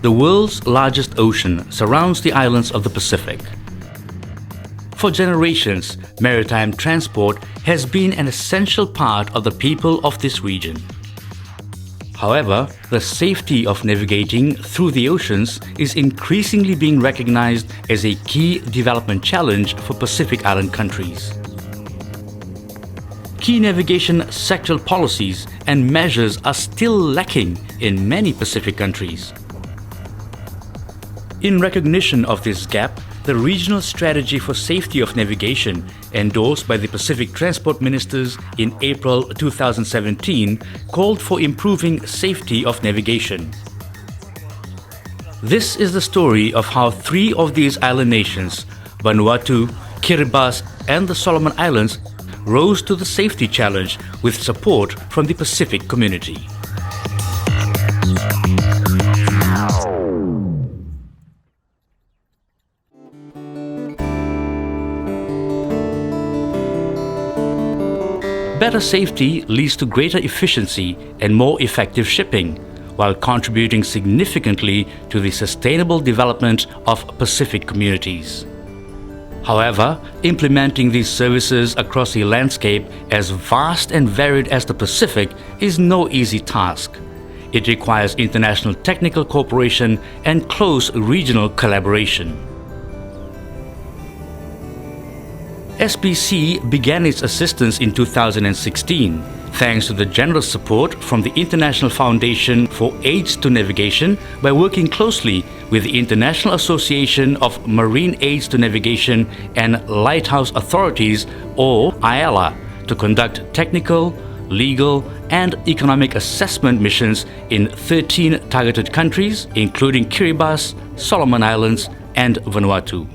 the world's largest ocean surrounds the islands of the Pacific. For generations, maritime transport has been an essential part of the people of this region. However, the safety of navigating through the oceans is increasingly being recognized as a key development challenge for Pacific Island countries. Key navigation sectoral policies and measures are still lacking in many Pacific countries. In recognition of this gap, the Regional Strategy for Safety of Navigation, endorsed by the Pacific Transport Ministers in April 2017, called for improving safety of navigation. This is the story of how 3 of these island nations, Vanuatu, Kiribati and the Solomon Islands, rose to the safety challenge with support from the Pacific community. Better safety leads to greater efficiency and more effective shipping, while contributing significantly to the sustainable development of Pacific communities. However, implementing these services across a landscape as vast and varied as the Pacific is no easy task. It requires international technical cooperation and close regional collaboration. SPC began its assistance in 2016, thanks to the generous support from the International Foundation for Aids to Navigation by working closely with the International Association of Marine Aids to Navigation and Lighthouse Authorities, or IALA, to conduct technical, legal and economic assessment missions in 13 targeted countries, including Kiribati, Solomon Islands and Vanuatu.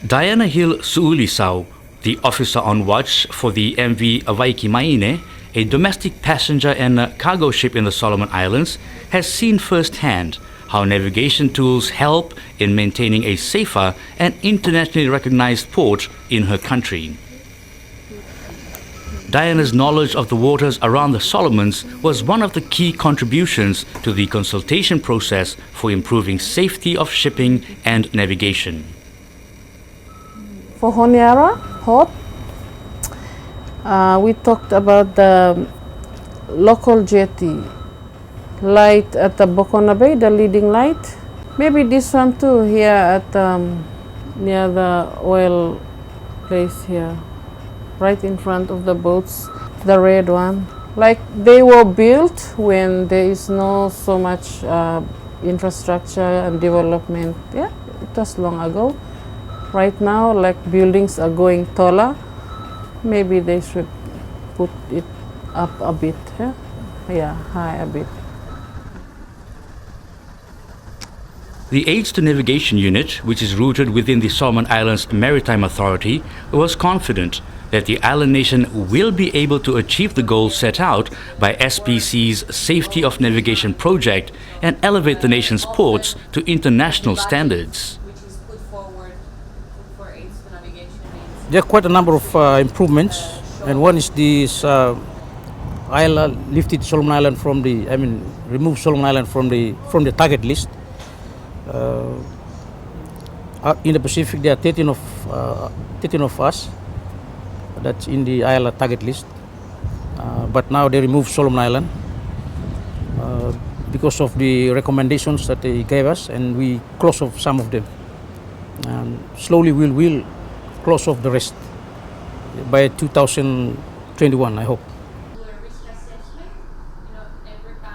Diana Hill Suulisau, the officer on watch for the MV Vaikimaine, a domestic passenger and cargo ship in the Solomon Islands, has seen firsthand how navigation tools help in maintaining a safer and internationally recognized port in her country. Diana's knowledge of the waters around the Solomons was one of the key contributions to the consultation process for improving safety of shipping and navigation. For Honiara, Hot, we talked about the local jetty light at the Bokona Bay, the leading light. Maybe this one too, here at near the oil place here, right in front of the boats, the red one. Like they were built when there is no so much infrastructure and development. Yeah, it was long ago. Right now, like buildings are going taller, maybe they should put it up a bit, yeah, high a bit. The Aids to Navigation Unit, which is rooted within the Solomon Islands Maritime Authority, was confident that the island nation will be able to achieve the goals set out by SPC's Safety of Navigation project and elevate the nation's ports to international standards. There are quite a number of improvements, and one is this IALA lifted Solomon Island from the, removed Solomon Island from the target list. In the Pacific, there are 13 of us that's in the IALA target list, but now they removed Solomon Island because of the recommendations that they gave us, and we close off some of them. And slowly we'll close off the rest by 2021, I hope.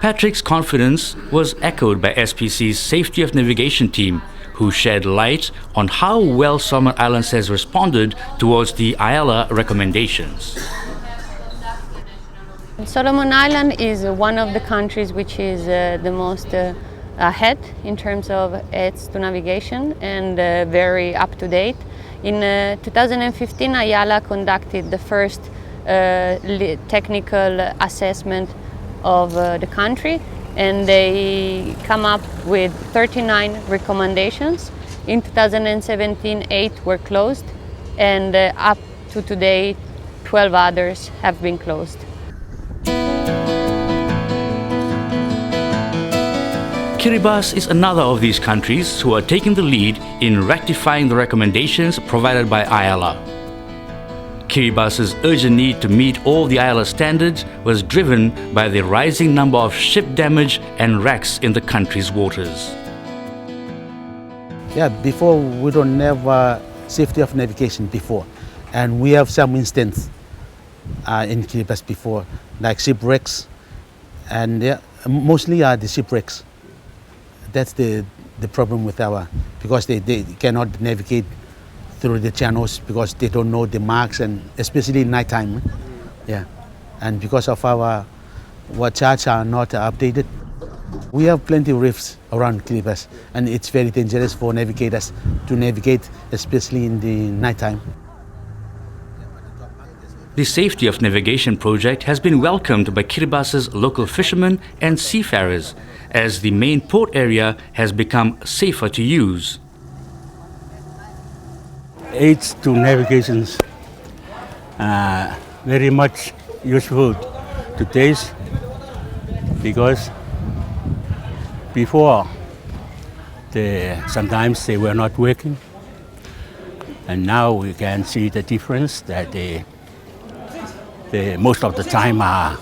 Patrick's confidence was echoed by SPC's Safety of Navigation team, who shed light on how well Solomon Islands has responded towards the IALA recommendations. Solomon Island is one of the countries which is the most ahead in terms of aids to navigation and very up to date. In 2015, IALA conducted the first technical assessment of the country, and they come up with 39 recommendations. In 2017, 8 were closed, and up to today, 12 others have been closed. Kiribati is another of these countries who are taking the lead in rectifying the recommendations provided by IALA. Kiribati's urgent need to meet all the IALA standards was driven by the rising number of ship damage and wrecks in the country's waters. Yeah, before we don't have safety of navigation before, and we have some instances in Kiribati before, like shipwrecks, and mostly the shipwrecks. That's the problem with because they cannot navigate through the channels because they don't know the marks, and especially nighttime. Yeah, and because of our charts are not updated. We have plenty of reefs around Kiribati, and it's very dangerous for navigators to navigate, especially in the nighttime. The Safety of Navigation project has been welcomed by Kiribati's local fishermen and seafarers, as the main port area has become safer to use. Aids to navigations very much useful to taste, because before sometimes they were not working, and now we can see the difference that they most of the time are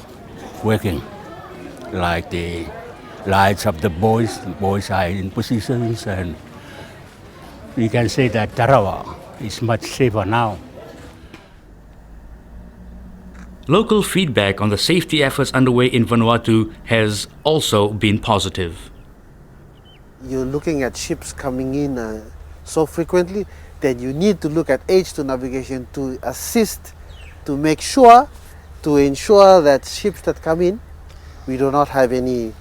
working, like the lights of the boys are in positions, and we can say that Tarawa is much safer now. Local feedback on the safety efforts underway in Vanuatu has also been positive. You're looking at ships coming in so frequently that you need to look at aids to navigation to assist, to make sure, to ensure that ships that come in, we do not have any,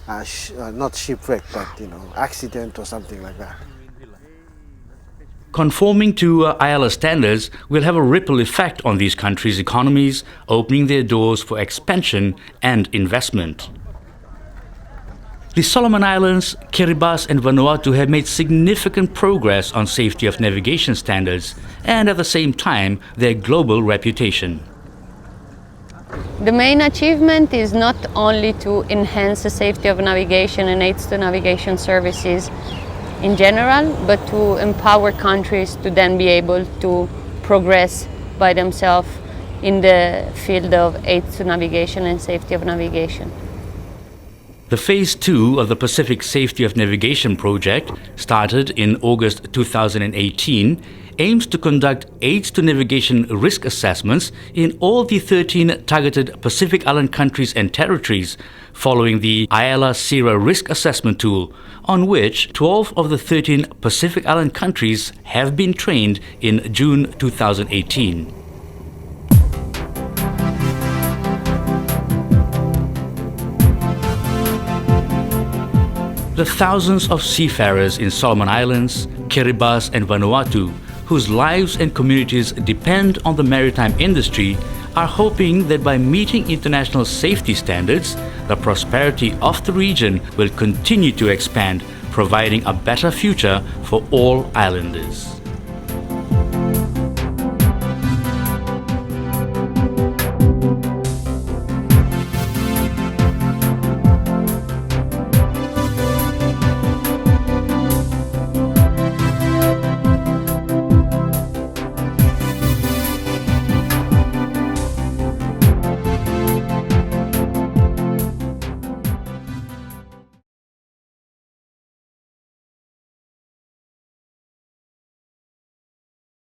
not shipwreck, but accident or something like that. Conforming to IALA standards will have a ripple effect on these countries' economies, opening their doors for expansion and investment. The Solomon Islands, Kiribati and Vanuatu have made significant progress on safety of navigation standards and at the same time their global reputation. The main achievement is not only to enhance the safety of navigation and aids to navigation services in general, but to empower countries to then be able to progress by themselves in the field of aids to navigation and safety of navigation. The Phase 2 of the Pacific Safety of Navigation project, started in August 2018, aims to conduct aids to navigation risk assessments in all the 13 targeted Pacific Island countries and territories, following the IALA SIRA risk assessment tool, on which 12 of the 13 Pacific Island countries have been trained in June 2018. The thousands of seafarers in Solomon Islands, Kiribati and Vanuatu, whose lives and communities depend on the maritime industry, are hoping that by meeting international safety standards, the prosperity of the region will continue to expand, providing a better future for all islanders.